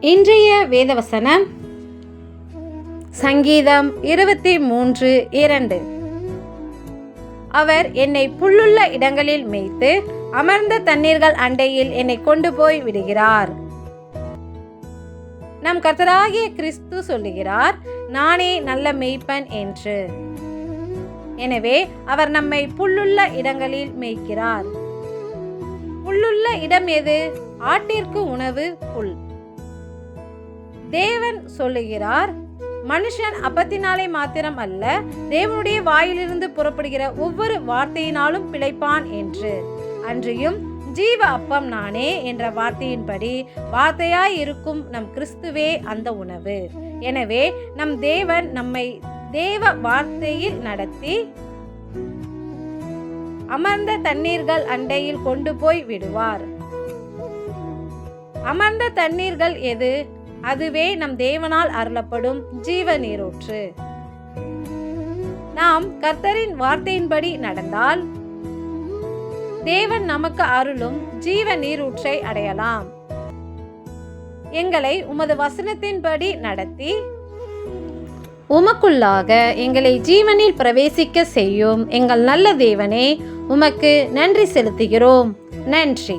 இன்றைய வேதவசனம் சங்கீதம் 23:2. அவர் என்னை புல்லுள்ள இடங்களில் மேய்த்து அமர்ந்த தண்ணீர்கள் அண்டையில் என்னை கொண்டு போய் விடுகிறார். நம் கர்த்தராகிய கிறிஸ்து சொல்லுகிறார், நானே நல்ல மேய்ப்பன் என்று. எனவே அவர் நம்மை புல்லுள்ள இடங்களில் மேய்க்கிறார். புல்லுள்ள இடம் எது? ஆட்டிற்கு உணவு புல். தேவன் சொல்லுகிறார், மனுஷன் அப்பத்தினாலே மாத்திரம் அல்ல, தேவனுடைய வாயிலிருந்து புறப்படுகிற ஒவ்வொரு வார்த்தையினாலும் பிழைப்பான் என்று. அன்றியும் ஜீவ அப்பம் நானே என்ற வார்த்தையின்படி வார்த்தையாய் இருக்கும் நம் கிறிஸ்துவே அந்த உணவு. எனவே நம் தேவன் நம்மை தேவ வார்த்தையில் நடத்தி அமர்ந்த தண்ணீர்கள் அண்டையில் கொண்டு போய் விடுவார். அமர்ந்த தண்ணீர்கள் எது? அதுவே நம் தேவனால் அருளப்படும் ஜீவ நீரூற்று. நாம் கர்த்தரின் வார்த்தையின்படி நடந்தால் தேவன் நமக்கு அருளும் ஜீவ நீரூற்றை அடையலாம். எங்களை உமது வசனத்தின்படி நடத்தி உமக்குள்ளாக எங்களை ஜீவனில் பிரவேசிக்க செய்யும் எங்கள் நல்ல தேவனே, உமக்கு நன்றி செலுத்துகிறோம். நன்றி.